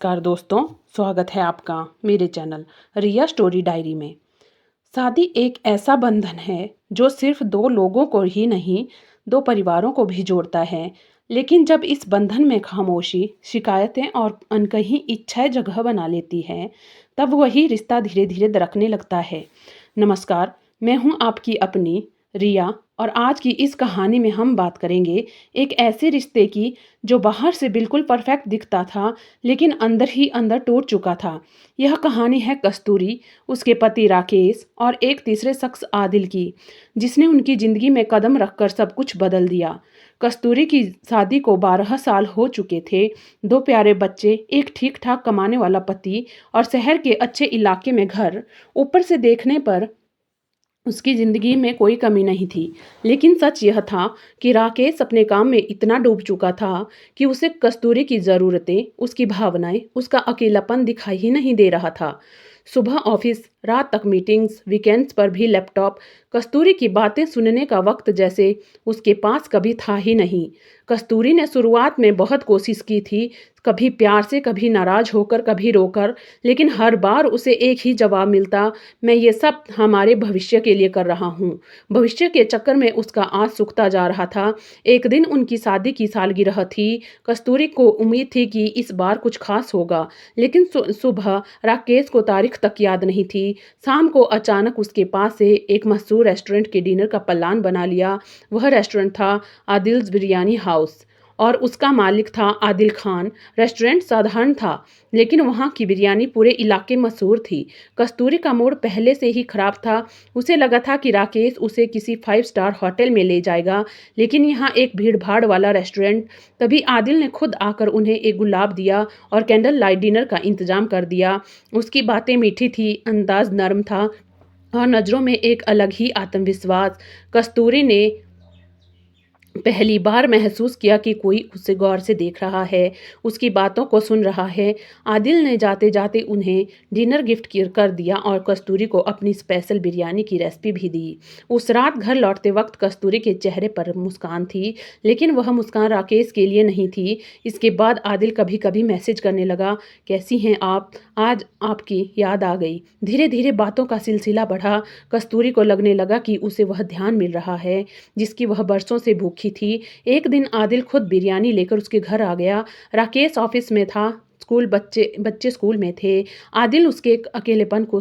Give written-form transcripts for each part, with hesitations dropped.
नमस्कार दोस्तों, स्वागत है आपका मेरे चैनल रिया स्टोरी डायरी में। शादी एक ऐसा बंधन है जो सिर्फ दो लोगों को ही नहीं, दो परिवारों को भी जोड़ता है। लेकिन जब इस बंधन में खामोशी, शिकायतें और अनकही इच्छाएं जगह बना लेती हैं, तब वही रिश्ता धीरे धीरे दरकने लगता है। नमस्कार, मैं हूं आपकी अपनी रिया और आज की इस कहानी में हम बात करेंगे एक ऐसे रिश्ते की जो बाहर से बिल्कुल परफेक्ट दिखता था, लेकिन अंदर ही अंदर टूट चुका था। यह कहानी है कस्तूरी, उसके पति राकेश और एक तीसरे शख्स आदिल की, जिसने उनकी ज़िंदगी में कदम रखकर सब कुछ बदल दिया। कस्तूरी की शादी को 12 साल हो चुके थे। दो प्यारे बच्चे, एक ठीक ठाक कमाने वाला पति और शहर के अच्छे इलाके में घर। ऊपर से देखने पर उसकी ज़िंदगी में कोई कमी नहीं थी, लेकिन सच यह था कि राकेश अपने काम में इतना डूब चुका था कि उसे कस्तूरी की ज़रूरतें, उसकी भावनाएं, उसका अकेलापन दिखाई ही नहीं दे रहा था। सुबह ऑफिस, रात तक मीटिंग्स, वीकेंड्स पर भी लैपटॉप। कस्तूरी की बातें सुनने का वक्त जैसे उसके पास कभी था ही नहीं। कस्तूरी ने शुरुआत में बहुत कोशिश की थी, कभी प्यार से, कभी नाराज होकर, कभी रोकर, लेकिन हर बार उसे एक ही जवाब मिलता, मैं ये सब हमारे भविष्य के लिए कर रहा हूँ। भविष्य के चक्कर में उसका आँच सूखता जा रहा था। एक दिन उनकी शादी की सालगिरह थी। कस्तूरी को उम्मीद थी कि इस बार कुछ खास होगा, लेकिन सुबह राकेश को तारीख तक याद नहीं थी। शाम को अचानक उसके पास से एक मशहूर रेस्टोरेंट के डिनर का प्लान बना लिया। वह रेस्टोरेंट था आदिल्स बिरयानी हाउस और उसका मालिक था आदिल खान। रेस्टोरेंट साधारण था, लेकिन वहाँ की बिरयानी पूरे इलाके मशहूर थी। कस्तूरी का मूड पहले से ही खराब था। उसे लगा था कि राकेश उसे किसी 5 स्टार होटल में ले जाएगा, लेकिन यहाँ एक भीड़-भाड़ वाला रेस्टोरेंट। तभी आदिल ने खुद आकर उन्हें एक गुलाब दिया और कैंडल लाइट डिनर का इंतजाम कर दिया। उसकी बातें मीठी थी, अंदाज नर्म था और नज़रों में एक अलग ही आत्मविश्वास। कस्तूरी ने पहली बार महसूस किया कि कोई उसे गौर से देख रहा है, उसकी बातों को सुन रहा है। आदिल ने जाते जाते उन्हें डिनर गिफ्ट कर दिया और कस्तूरी को अपनी स्पेशल बिरयानी की रेसिपी भी दी। उस रात घर लौटते वक्त कस्तूरी के चेहरे पर मुस्कान थी, लेकिन वह मुस्कान राकेश के लिए नहीं थी। इसके बाद आदिल कभी कभी मैसेज करने लगा, कैसी हैं आप, आज आपकी याद आ गई। धीरे धीरे बातों का सिलसिला बढ़ा। कस्तूरी को लगने लगा कि उसे वह ध्यान मिल रहा है जिसकी वह बरसों से भूखी थी। एक दिन आदिल खुद बिरयानी लेकर उसके घर आ गया। राकेश ऑफिस में था, बच्चे बच्चे स्कूल में थे। आदिल उसके अकेलेपन को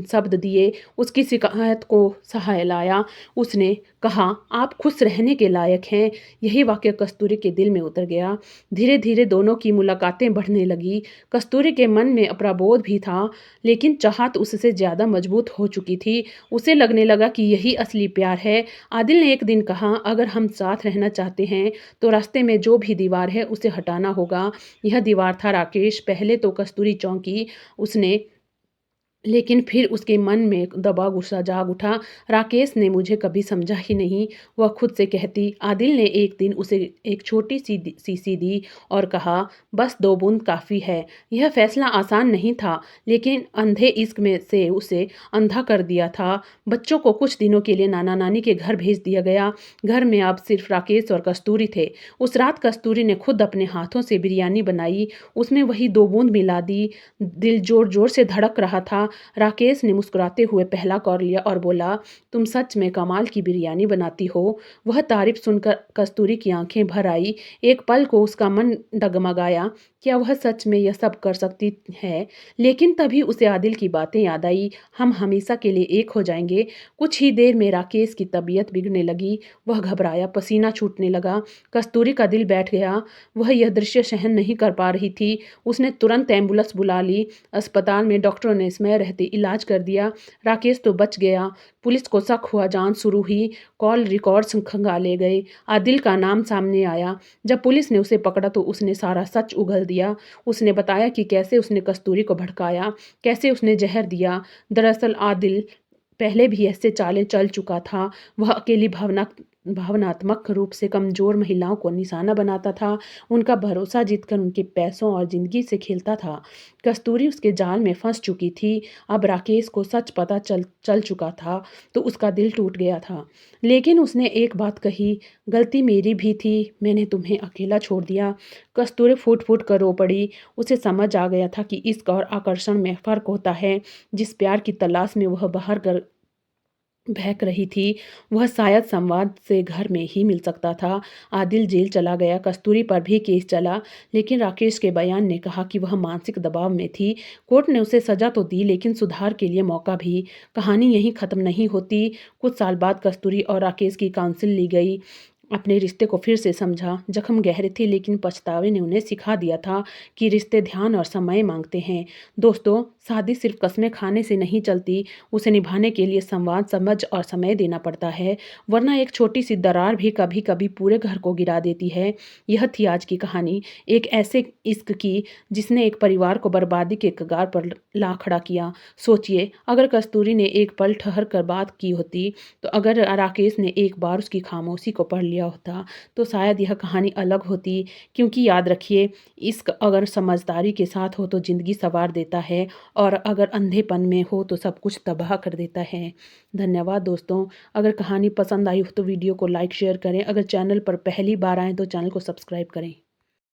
शब्द दिए, उसकी शिकायत को सहलाया। उसने कहा, आप खुश रहने के लायक हैं। यही वाक्य कस्तूरी के दिल में उतर गया। धीरे धीरे दोनों की मुलाकातें बढ़ने लगी। कस्तूरी के मन में अपराबोध भी था, लेकिन चाहत उससे ज़्यादा मजबूत हो चुकी थी। उसे लगने लगा कि यही असली प्यार है। आदिल ने एक दिन कहा, अगर हम साथ रहना चाहते हैं तो रास्ते में जो भी दीवार है उसे हटाना होगा। यह दीवार था राकेश। पहले तो कस्तूरी चौंकी, उसने लेकिन फिर उसके मन में दबा गुस्सा जाग उठा। राकेश ने मुझे कभी समझा ही नहीं, वह खुद से कहती। आदिल ने एक दिन उसे एक छोटी सी शीशी दी और कहा, बस 2 बूंद काफ़ी है। यह फैसला आसान नहीं था, लेकिन अंधे इश्क में से उसे अंधा कर दिया था। बच्चों को कुछ दिनों के लिए नाना नानी के घर भेज दिया गया। घर में अब सिर्फ राकेश और कस्तूरी थे। उस रात कस्तूरी ने खुद अपने हाथों से बिरयानी बनाई, उसमें वही 2 बूंद मिला दी। दिल जोर जोर से धड़क रहा था। राकेश ने मुस्कुराते हुए पहला कौर लिया और बोला, तुम सच में कमाल की बिरयानी बनाती हो। वह तारीफ सुनकर कस्तूरी की आंखें भर आई। एक पल को उसका मन डगमगाया, क्या वह सच में यह सब कर सकती है। लेकिन तभी उसे आदिल की बातें याद आई, हम हमेशा के लिए एक हो जाएंगे। कुछ ही देर में राकेश की तबीयत बिगड़ने लगी। वह घबराया, पसीना छूटने लगा। कस्तूरी का दिल बैठ गया। वह यह दृश्य सहन नहीं कर पा रही थी। उसने तुरंत एम्बुलेंस बुला ली। अस्पताल में डॉक्टरों ने समय रहते इलाज कर दिया। राकेश तो बच गया। पुलिस को शक हुआ, जांच शुरू हुई, कॉल रिकॉर्ड्स खंगाले गए। आदिल का नाम सामने आया। जब पुलिस ने उसे पकड़ा तो उसने सारा सच उगल दिया। उसने बताया कि कैसे उसने कस्तूरी को भड़काया, कैसे उसने जहर दिया। दरअसल आदिल पहले भी ऐसे चालें चल चुका था। वह अकेली भावना भावनात्मक रूप से कमज़ोर महिलाओं को निशाना बनाता था, उनका भरोसा जीतकर उनके पैसों और ज़िंदगी से खेलता था। कस्तूरी उसके जाल में फँस चुकी थी। अब राकेश को सच पता चल चल चुका था, तो उसका दिल टूट गया था। लेकिन उसने एक बात कही, "गलती मेरी भी थी, मैंने तुम्हें अकेला छोड़ दिया।" कस्तूरी फूट-फूट कर रो पड़ी। उसे समझ आ गया था कि इश्क और आकर्षण में फ़र्क होता है। जिस प्यार की तलाश में वह बाहर कर बहक रही थी, वह शायद संवाद से घर में ही मिल सकता था। आदिल जेल चला गया, कस्तूरी पर भी केस चला, लेकिन राकेश के बयान ने कहा कि वह मानसिक दबाव में थी। कोर्ट ने उसे सज़ा तो दी, लेकिन सुधार के लिए मौका भी। कहानी यहीं ख़त्म नहीं होती। कुछ साल बाद कस्तूरी और राकेश की काउंसिल ली गई। अपने रिश्ते को फिर से समझा। जख्म गहरे थे, लेकिन पछतावे ने उन्हें सिखा दिया था कि रिश्ते ध्यान और समय मांगते हैं। दोस्तों, शादी सिर्फ कस्में खाने से नहीं चलती, उसे निभाने के लिए संवाद, समझ और समय देना पड़ता है, वरना एक छोटी सी दरार भी कभी कभी पूरे घर को गिरा देती है। यह थी आज की कहानी, एक ऐसे इश्क की जिसने एक परिवार को बर्बादी के कगार पर ला खड़ा किया। सोचिए, अगर कस्तूरी ने एक पल ठहर कर बात की होती, तो अगर राकेश ने एक बार उसकी खामोशी को पढ़ लिया होता, तो शायद यह कहानी अलग होती। क्योंकि याद रखिए, इश्क अगर समझदारी के साथ हो तो ज़िंदगी संवार देता है, और अगर अंधेपन में हो तो सब कुछ तबाह कर देता है। धन्यवाद दोस्तों। अगर कहानी पसंद आई हो तो वीडियो को लाइक शेयर करें। अगर चैनल पर पहली बार आएँ तो चैनल को सब्सक्राइब करें।